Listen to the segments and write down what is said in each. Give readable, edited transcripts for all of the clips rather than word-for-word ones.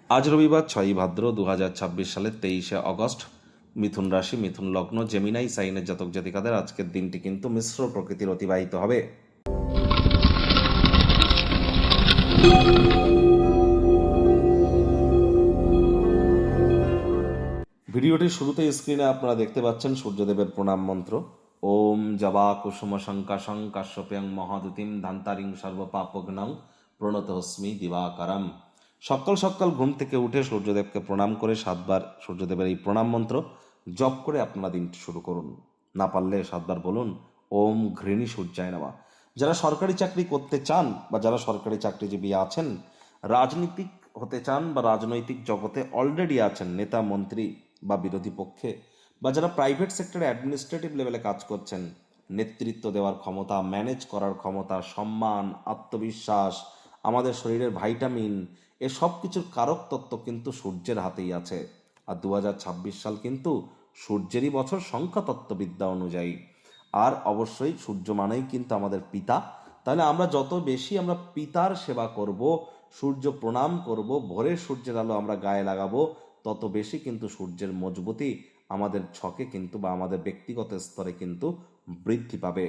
আজ রবিবার 6ই ভাদ্র 2026 সালের 23শে অগস্ট। মিথুন রাশি, মিথুন লগ্ন, জেমিনাই সাইনের জাতক জাতিকাদের আজকের দিনটি কিন্তু মিশ্র প্রকৃতির অতিবাহিত হবে। ভিডিওটির শুরুতে স্ক্রিনে আপনারা দেখতে পাচ্ছেন সূর্যদেবের প্রণাম মন্ত্র। ওম জবা কুসুম শঙ্কাশং কাশ্যপ্যাং মহাদুতিম ধান্তারিং সর্বপাপগ্নং প্রণতহস্মি দিবাকারম। সকাল সকাল ঘুম থেকে উঠে সূর্যদেবকে প্রণাম করে 7বার সূর্যদেবের এই প্রণাম মন্ত্র জপ করে আপনারা দিনটি শুরু করুন। না পারলে 7বার বলুন ওম ঘৃণী সূর্যায় নমঃ। যারা সরকারি চাকরি করতে চান বা যারা সরকারি চাকরিজীবী আছেন, রাজনীতিক হতে চান বা রাজনৈতিক জগতে অলরেডি আছেন, নেতা মন্ত্রী বা বিরোধী পক্ষে, বা যারা প্রাইভেট সেক্টরে অ্যাডমিনিস্ট্রেটিভ লেভেলে কাজ করছেন, নেতৃত্ব দেওয়ার ক্ষমতা, ম্যানেজ করার ক্ষমতা, সম্মান, আত্মবিশ্বাস, আমাদের শরীরের ভাইটামিন, এ সব কিছুর কারক তত্ত্ব কিন্তু সূর্যের হাতেই আছে। আর 2026 সাল কিন্তু সূর্যেরই বছর সংখ্যাতত্ত্ববিদ্যা অনুযায়ী। আর অবশ্যই সূর্য মানেই কিন্তু আমাদের পিতা। তাহলে আমরা যত বেশি আমরা পিতার সেবা করব, সূর্য প্রণাম করব, ভোরের সূর্যের আলো আমরা গায়ে লাগাবো, তত বেশি কিন্তু সূর্যের মজবুতি আমাদের ছকে কিন্তু বা আমাদের ব্যক্তিগত স্তরে কিন্তু বৃদ্ধি পাবে।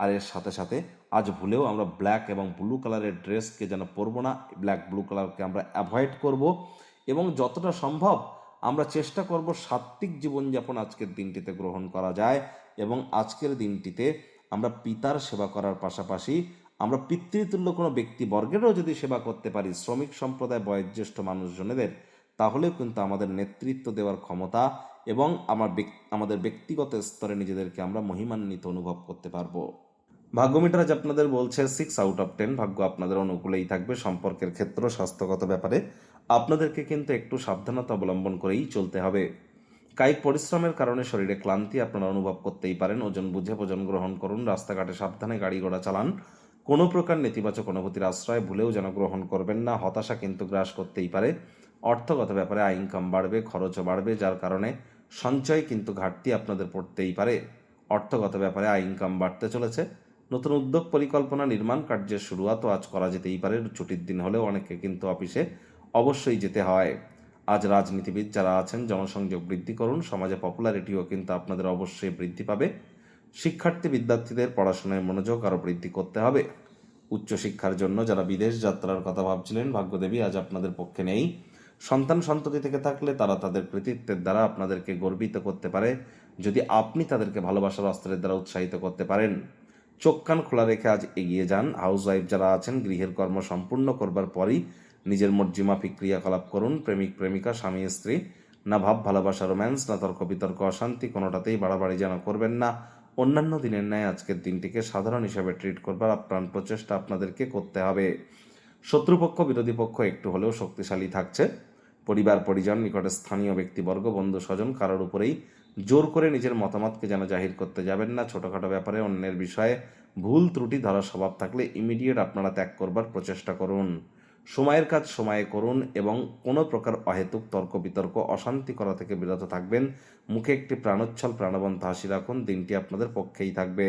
আর এর সাথে সাথে আজ ভুলেও আমরা ব্ল্যাক এবং ব্লু কালারের ড্রেসকে যেন পরবো না, ব্ল্যাক ব্লু কালারকে আমরা অ্যাভয়েড করব এবং যতটা সম্ভব আমরা চেষ্টা করব সাত্ত্বিক জীবনযাপন আজকের দিনটিতে গ্রহণ করা যায়। এবং আজকের দিনটিতে আমরা পিতার সেবা করার পাশাপাশি আমরা পিতৃতুল্য কোনো ব্যক্তিবর্গেরও যদি সেবা করতে পারি, শ্রমিক সম্প্রদায়, বয়োজ্যেষ্ঠ মানুষজনেদের, তাহলেও কিন্তু আমাদের নেতৃত্ব দেওয়ার ক্ষমতা এবং আমাদের ব্যক্তিগত স্তরে নিজেদেরকে আমরা মহিমান্বিত অনুভব করতে পারবো। ভাগ্যমিটার আজ আপনাদের বলছে 6/10। ভাগ্য আপনাদের অনুকূলেই থাকবে। সম্পর্কের ক্ষেত্র, স্বাস্থ্যগত ব্যাপারে আপনাদেরকে কিন্তু একটু সাবধানতা অবলম্বন করেই চলতে হবে। কায়িক পরিশ্রমের কারণে শরীরে ক্লান্তি আপনারা অনুভব করতেই পারেন। ওজন বুঝে ভোজন গ্রহণ করুন। রাস্তাঘাটে সাবধানে গাড়ি ঘোড়া চালান। কোনো প্রকার নেতিবাচক অনুভূতির আশ্রয় ভুলেও যেন গ্রহণ করবেন না। হতাশা কিন্তু গ্রাস করতেই পারে। অর্থগত ব্যাপারে আয় ইনকাম বাড়বে, খরচও বাড়বে, যার কারণে সঞ্চয় কিন্তু ঘাটতি আপনাদের পড়তেই পারে। অর্থগত ব্যাপারে আয় ইনকাম বাড়তে চলেছে। নতুন উদ্যোগ, পরিকল্পনা, নির্মাণ কার্যের শুরুয়াতও আজ করা যেতেই পারে। ছুটির দিন হলেও অনেকে কিন্তু অফিসে অবশ্যই যেতে হয়। আজ রাজনীতিবিদ যারা আছেন, জনসংযোগ বৃদ্ধি করুন। সমাজে পপুলারিটিও কিন্তু আপনাদের অবশ্যই বৃদ্ধি পাবে। শিক্ষার্থী বিদ্যার্থীদের পড়াশোনায় মনোযোগ আরও বৃদ্ধি করতে হবে। উচ্চশিক্ষার জন্য যারা বিদেশ যাত্রার কথা ভাবছিলেন, ভাগ্যদেবী আজ আপনাদের পক্ষে নেই। সন্তান সন্ততি থেকে থাকলে তারা তাদের কৃতিত্বের দ্বারা আপনাদেরকে গর্বিত করতে পারে, যদি আপনি তাদেরকে ভালোবাসার অস্ত্রের দ্বারা উৎসাহিত করতে পারেন। চোখ কান খোলা রেখে আজ এগিয়ে যান। হাউসওয়াইফ যারা আছেন, গৃহের কর্ম সম্পূর্ণ করবার পরই নিজের মর্জিমাফিক ক্রিয়াকলাপ করুন। প্রেমিক প্রেমিকা, স্বামী স্ত্রী, না ভাব ভালোবাসা, রোম্যান্স, না তর্ক বিতর্ক, অশান্তি, কোনোটাতেই বাড়াবাড়ি যেন করবেন না। অন্যান্য দিনের ন্যায় আজকের দিনটিকে সাধারণ হিসাবে ট্রিট করবার আপ্রাণ প্রচেষ্টা আপনাদেরকে করতে হবে। শত্রুপক্ষ, বিরোধী পক্ষ একটু হলেও শক্তিশালী থাকছে। পরিবার পরিজন, নিকটে স্থানীয় ব্যক্তিবর্গ, বন্ধু স্বজন, কারোর উপরেই জোর করে নিজের মতামতকে যেন জাহির করতে যাবেন না। ছোটোখাটো ব্যাপারে অন্যের বিষয়ে ভুল ত্রুটি ধরার স্বভাব থাকলে ইমিডিয়েট আপনারা ত্যাগ করবার প্রচেষ্টা করুন। সময়ের কাজ সময়ে করুন এবং কোনো প্রকার অহেতুক তর্ক বিতর্ক, অশান্তি করা থেকে বিরত থাকবেন। মুখে একটি প্রাণোচ্ছল প্রাণবন্ত হাসি রাখুন। দিনটি আপনাদের পক্ষেই থাকবে।